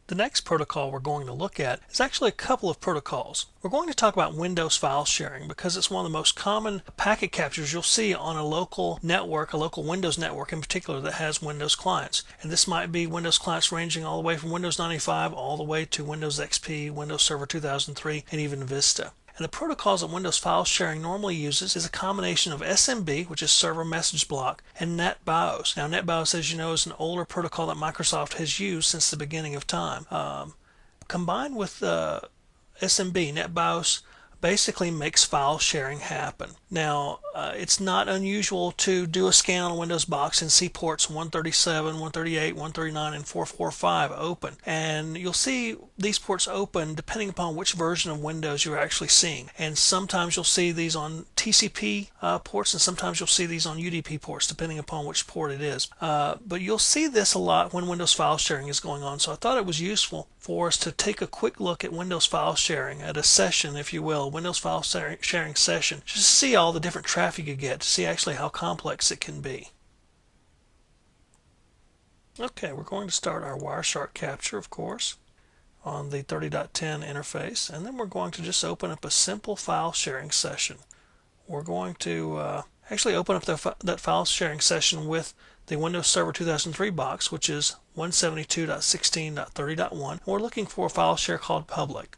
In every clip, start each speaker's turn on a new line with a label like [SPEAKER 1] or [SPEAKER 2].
[SPEAKER 1] The next protocol we're going to look at is actually a couple of protocols. We're going to talk about Windows file sharing because it's one of the most common packet captures you'll see on a local network, a local Windows network in particular that has Windows clients. And this might be Windows clients ranging all the way from Windows 95 all the way to Windows XP, Windows Server 2003, and even Vista. And the protocols that Windows file sharing normally uses is a combination of SMB, which is server message block, and NetBIOS. Now NetBIOS, as you know, is an older protocol that Microsoft has used since the beginning of time. Combined with SMB, NetBIOS basically makes file sharing happen. Now, it's not unusual to do a scan on a Windows box and see ports 137, 138, 139, and 445 open. And you'll see these ports open depending upon which version of Windows you're actually seeing. And sometimes you'll see these on TCP ports, and sometimes you'll see these on UDP ports, depending upon which port it is. But you'll see this a lot when Windows file sharing is going on. So I thought it was useful for us to take a quick look at Windows file sharing at a session, if you will, Windows file sharing session, just to see all the different traffic you get, to see actually how complex it can be. Okay, we're going to start our Wireshark capture, of course, on the 30.10 interface, and then we're going to just open up a simple file sharing session. We're going to actually open up that file sharing session with the Windows Server 2003 box, which is 172.16.30.1. We're looking for a file share called public.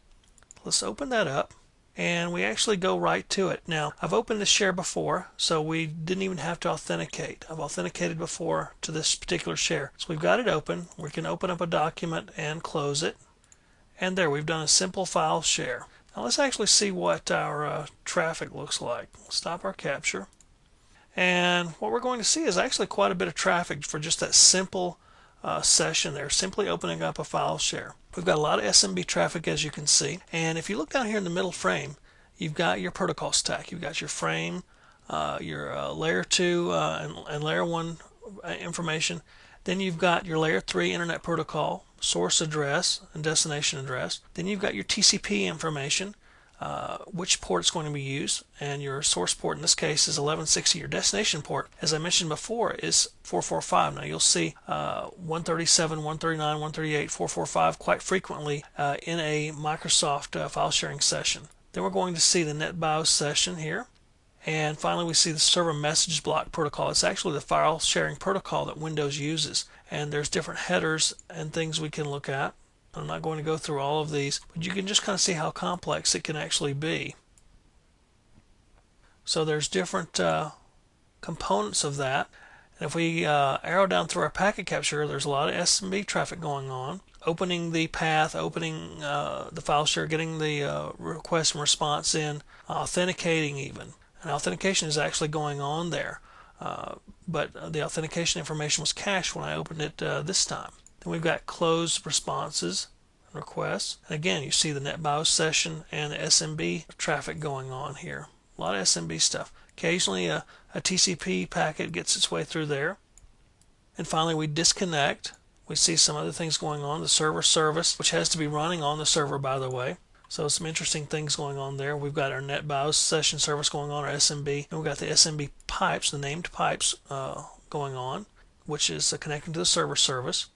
[SPEAKER 1] Let's open that up, and we actually go right to it. Now, I've opened this share before, so we didn't even have to authenticate. I've authenticated before to this particular share. So we've got it open. We can open up a document and close it. And there, we've done a simple file share. Now let's actually see what our traffic looks like. Stop our capture. And what we're going to see is actually quite a bit of traffic for just that simple session there, simply opening up a file share. We've got a lot of SMB traffic, as you can see. And if you look down here in the middle frame, you've got your protocol stack. You've got your frame, your layer 2 and layer 1 information. Then you've got your layer 3 internet protocol, source address and destination address. Then you've got your TCP information, which port it's going to be used, and your source port in this case is 1160. Your destination port, as I mentioned before, is 445. Now you'll see 137, 139, 138, 445 quite frequently in a Microsoft file sharing session. Then we're going to see the NetBIOS session here. And finally, we see the server message block protocol. It's actually the file sharing protocol that Windows uses. And there's different headers and things we can look at. I'm not going to go through all of these, but you can just kind of see how complex it can actually be. So there's different components of that. And if we arrow down through our packet capture, there's a lot of SMB traffic going on. Opening the path, opening the file share, getting the request and response in, authenticating even. And authentication is actually going on there, but the authentication information was cached when I opened it this time. Then we've got closed responses and requests. And again, you see the NetBIOS session and the SMB traffic going on here. A lot of SMB stuff. Occasionally a TCP packet gets its way through there. And finally, we disconnect. We see some other things going on. The server service, which has to be running on the server, by the way. So some interesting things going on there. We've got our NetBIOS session service going on, our SMB, and we've got the SMB pipes, the named pipes going on, which is connecting to the server service.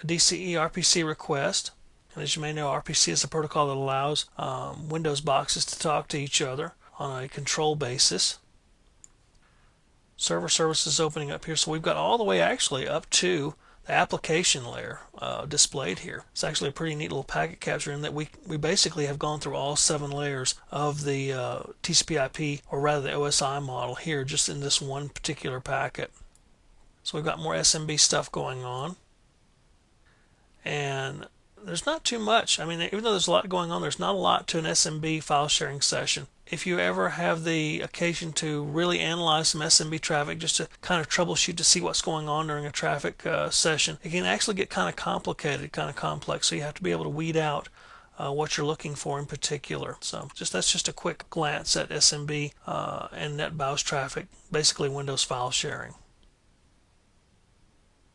[SPEAKER 1] A DCE RPC request, and as you may know, RPC is a protocol that allows Windows boxes to talk to each other on a control basis. Server services opening up here, so we've got all the way actually up to the application layer displayed here. It's actually a pretty neat little packet capture in that we basically have gone through all 7 layers of the TCP/IP, or rather the OSI model here, just in this one particular packet. So we've got more SMB stuff going on. And there's not too much. I mean, even though there's a lot going on, there's not a lot to an SMB file sharing session. If you ever have the occasion to really analyze some SMB traffic, just to kind of troubleshoot to see what's going on during a traffic session, it can actually get kind of complicated, kind of complex. So you have to be able to weed out what you're looking for in particular. So that's just a quick glance at SMB and NetBIOS traffic, basically Windows file sharing.